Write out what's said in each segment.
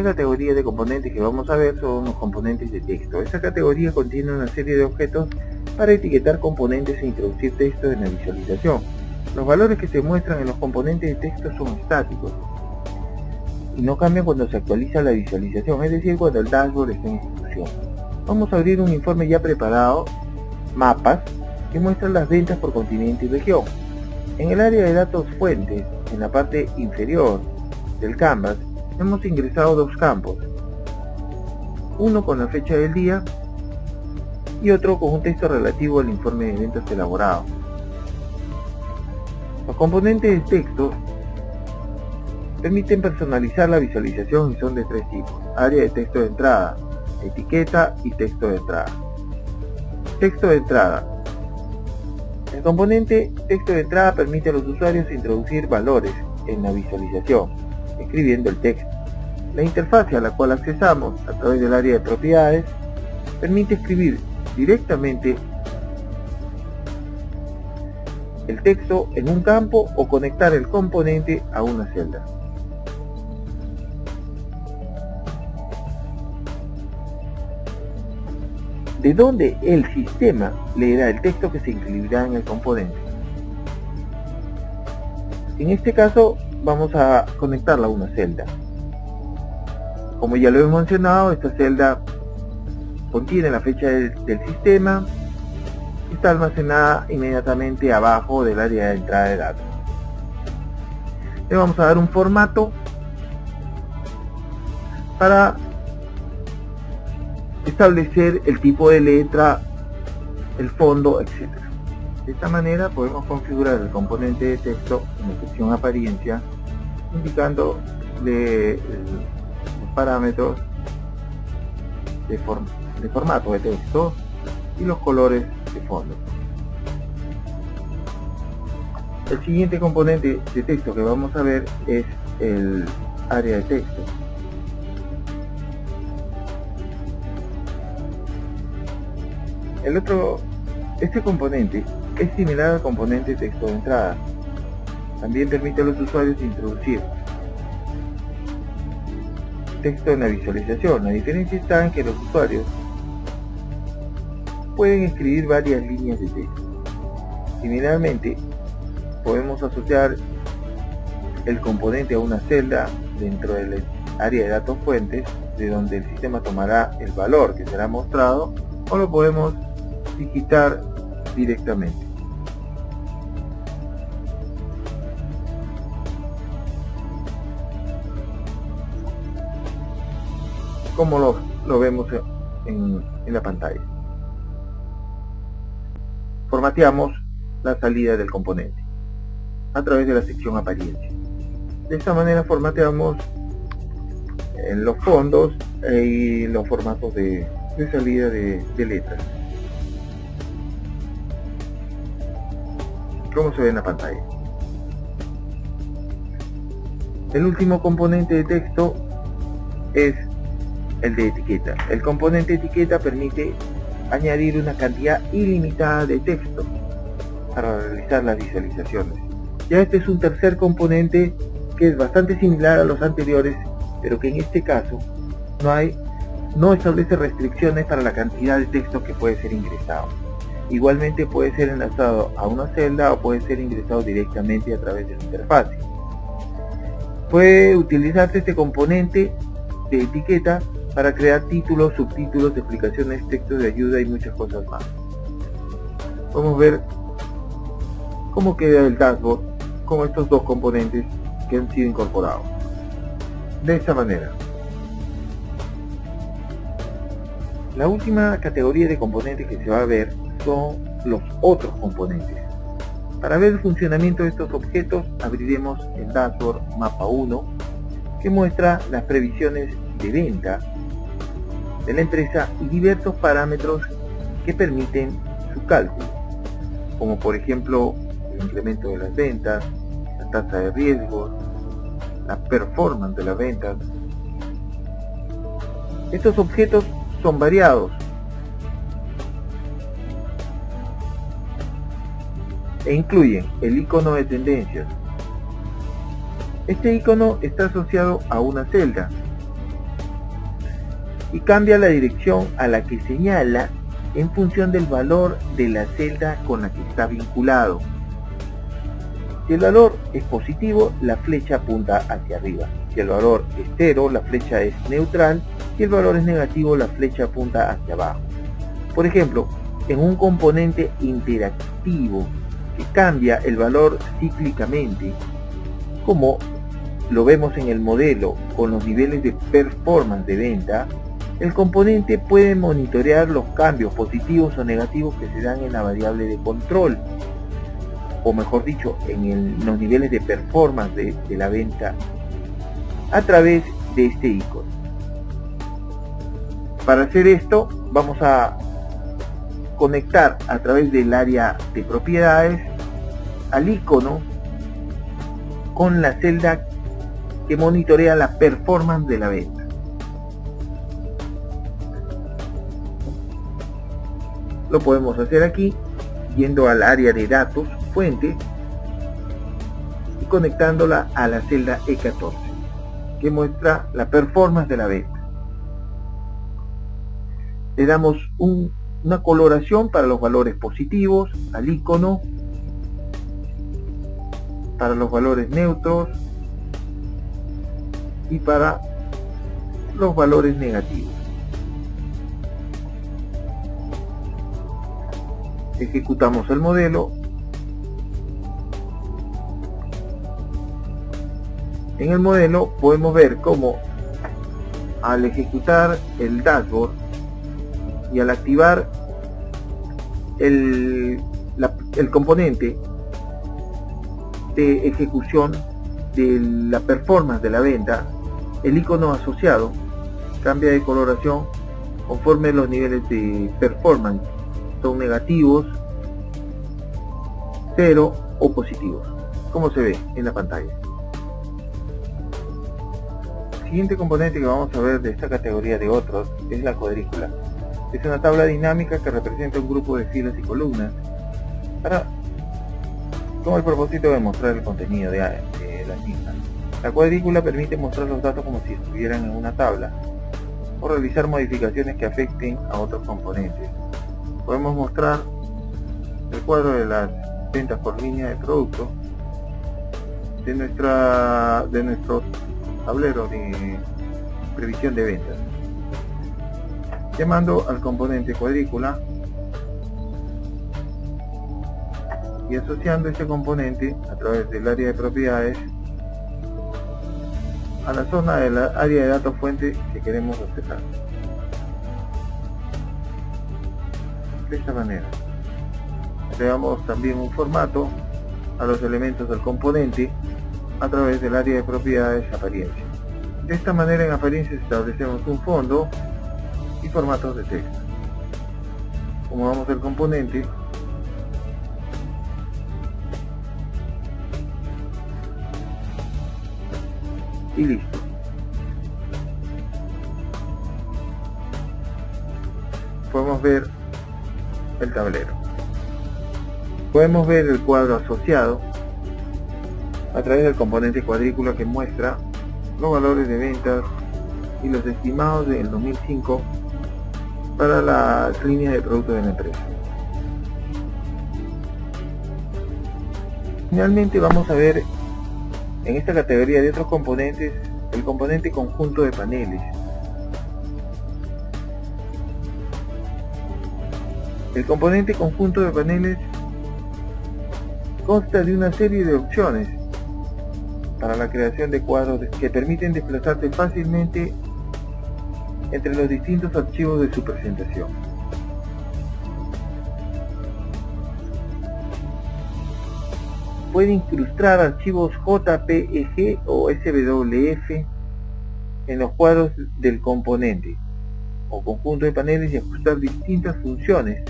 categoría de componentes que vamos a ver son los componentes de texto. Esta categoría contiene una serie de objetos para etiquetar componentes e introducir texto en la visualización. Los valores que se muestran en los componentes de texto son estáticos y no cambian cuando se actualiza la visualización, es decir, cuando el dashboard está en ejecución. Vamos a abrir un informe ya preparado, mapas, que muestra las ventas por continente y región. En el área de datos fuentes, en la parte inferior del canvas, hemos ingresado dos campos, uno con la fecha del día y otro con un texto relativo al informe de ventas elaborado. Los componentes de texto permiten personalizar la visualización y son de tres tipos: área de texto de entrada, etiqueta y texto de entrada. Texto de entrada. El componente texto de entrada permite a los usuarios introducir valores en la visualización, escribiendo el texto. La interfaz a la cual accesamos a través del área de propiedades permite escribir directamente el texto en un campo o conectar el componente a una celda. De donde el sistema leerá el texto que se incluirá en el componente. En este caso vamos a conectarla a una celda. Como ya lo hemos mencionado, esta celda contiene la fecha del sistema y está almacenada inmediatamente abajo del área de entrada de datos. Le vamos a dar un formato para establecer el tipo de letra, el fondo, etc. De esta manera podemos configurar el componente de texto en la sección apariencia, indicando los parámetros de formato de texto y los colores de fondo. El siguiente componente de texto que vamos a ver es el área de texto. Este componente es similar al componente de texto de entrada. También permite a los usuarios introducir texto en la visualización. La diferencia está en que los usuarios pueden escribir varias líneas de texto. Similarmente, podemos asociar el componente a una celda dentro del área de datos fuentes, de donde el sistema tomará el valor que será mostrado, o lo podemos digitar directamente. Como lo vemos en la pantalla. Formateamos la salida del componente a través de la sección apariencia. De esta manera formateamos los fondos y los formatos de salida de letras, como se ve en la pantalla. El último componente de texto es el de etiqueta. El componente etiqueta permite añadir una cantidad ilimitada de texto para realizar las visualizaciones. Ya este es un tercer componente que es bastante similar a los anteriores, pero que en este caso no establece restricciones para la cantidad de texto que puede ser ingresado. Igualmente puede ser enlazado a una celda o puede ser ingresado directamente a través de la interfaz. Puede utilizarse este componente de etiqueta para crear títulos, subtítulos, explicaciones, textos de ayuda y muchas cosas más. Vamos a ver cómo queda el dashboard con estos dos componentes que han sido incorporados. De esta manera. La última categoría de componentes que se va a ver son los otros componentes. Para ver el funcionamiento de estos objetos, abriremos el dashboard mapa 1, que muestra las previsiones de venta de la empresa y diversos parámetros que permiten su cálculo, como por ejemplo el incremento de las ventas, la tasa de riesgo, la performance de las ventas. Estos objetos son variados e incluyen el icono de tendencias. Este icono está asociado a una celda y cambia la dirección a la que señala en función del valor de la celda con la que está vinculado. Si el valor es positivo, la flecha apunta hacia arriba. Si el valor es 0, la flecha es neutral. Si el valor es negativo, la flecha apunta hacia abajo. Por ejemplo, en un componente interactivo que cambia el valor cíclicamente, como lo vemos en el modelo con los niveles de performance de venta, el componente puede monitorear los cambios positivos o negativos que se dan en la variable de control, o mejor dicho, en los niveles de performance de la venta a través de este icono. Para hacer esto, vamos a conectar a través del área de propiedades al icono con la celda que monitorea la performance de la venta. Lo podemos hacer aquí yendo al área de datos, fuente, y conectándola a la celda E14 que muestra la performance de la venta. Le damos una coloración para los valores positivos al icono, para los valores neutros y para los valores negativos. Ejecutamos el modelo. En el modelo podemos ver cómo al ejecutar el dashboard y al activar el componente de ejecución de la performance de la venta, el icono asociado cambia de coloración conforme los niveles de performance son negativos, 0 o positivos, como se ve en la pantalla. El siguiente componente que vamos a ver de esta categoría de otros es la cuadrícula. Es una tabla dinámica que representa un grupo de filas y columnas con el propósito de mostrar el contenido de las mismas. La cuadrícula permite mostrar los datos como si estuvieran en una tabla o realizar modificaciones que afecten a otros componentes. Podemos mostrar el cuadro de las ventas por línea de producto de nuestro tablero de previsión de ventas, llamando al componente cuadrícula y asociando este componente a través del área de propiedades a la zona de la área de datos fuente que queremos accesar. De esta manera le damos también un formato a los elementos del componente a través del área de propiedades apariencia. De esta manera en apariencias establecemos un fondo y formatos de texto. Como vamos al componente, y listo. Podemos ver el tablero. Podemos ver el cuadro asociado a través del componente cuadrícula que muestra los valores de ventas y los estimados del 2005 para las líneas de productos de la empresa. Finalmente vamos a ver en esta categoría de otros componentes el componente conjunto de paneles. El componente conjunto de paneles consta de una serie de opciones para la creación de cuadros que permiten desplazarse fácilmente entre los distintos archivos de su presentación. Puede incrustar archivos JPEG o SWF en los cuadros del componente o conjunto de paneles y ajustar distintas funciones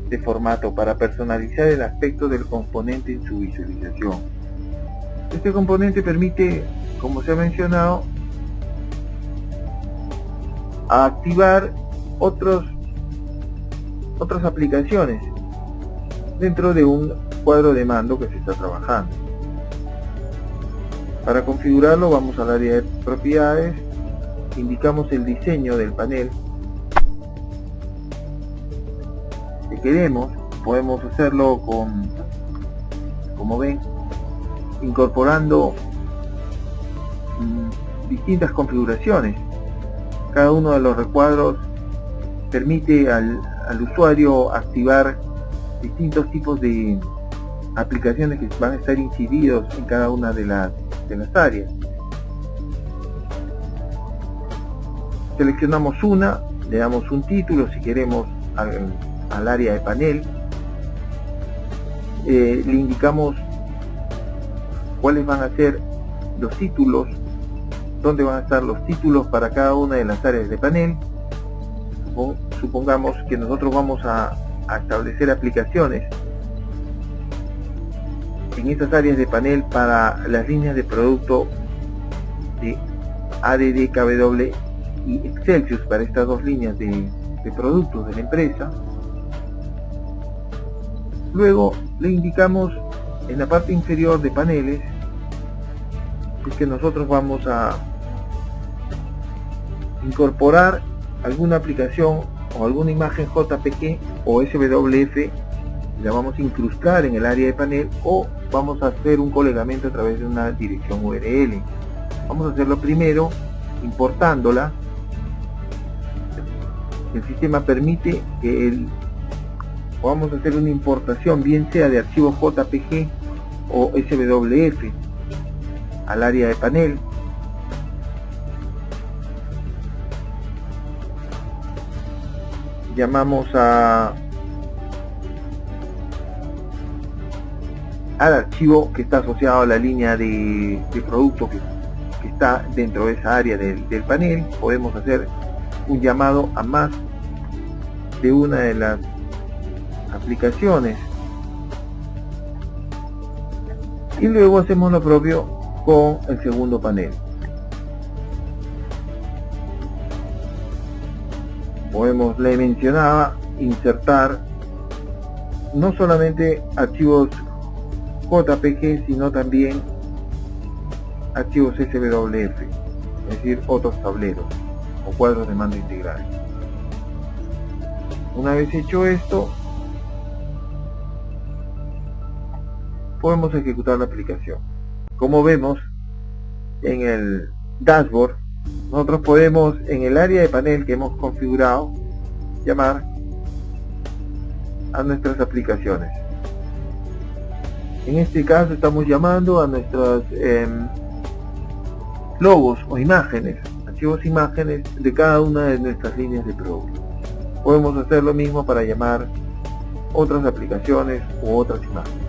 de formato para personalizar el aspecto del componente en su visualización. Este componente permite, como se ha mencionado, activar otras aplicaciones dentro de un cuadro de mando que se está trabajando. Para configurarlo vamos al área de propiedades indicamos el diseño del panel que queremos. Podemos hacerlo con, como ven, incorporando distintas configuraciones. Cada uno de los recuadros permite al usuario activar distintos tipos de aplicaciones que van a estar incididos en cada una de las áreas. Seleccionamos una, le damos un título si queremos al área de panel, le indicamos cuáles van a ser los títulos, dónde van a estar los títulos para cada una de las áreas de panel. Supongamos que nosotros vamos a establecer aplicaciones en estas áreas de panel para las líneas de producto de ADD, KW y Excelsius, para estas dos líneas de productos de la empresa. Luego le indicamos en la parte inferior de paneles es que nosotros vamos a incorporar alguna aplicación o alguna imagen JPG o SWF, la vamos a incrustar en el área de panel, o vamos a hacer un colegamiento a través de una dirección URL. Vamos a hacerlo primero importándola. El sistema permite que vamos a hacer una importación, bien sea de archivos JPG o SWF, al área de panel. Llamamos al archivo que está asociado a la línea de producto que está dentro de esa área del panel. Podemos hacer un llamado a más de una de las aplicaciones y luego hacemos lo propio con el segundo panel. Podemos, le mencionaba, insertar no solamente archivos JPG, sino también archivos SWF, es decir, otros tableros o cuadros de mando integral. Una vez hecho esto, podemos ejecutar la aplicación. Como vemos en el dashboard, nosotros podemos, en el área de panel que hemos configurado, llamar a nuestras aplicaciones. En este caso estamos llamando a nuestros logos o imágenes, archivos imágenes de cada una de nuestras líneas de producto. Podemos hacer lo mismo para llamar otras aplicaciones u otras imágenes.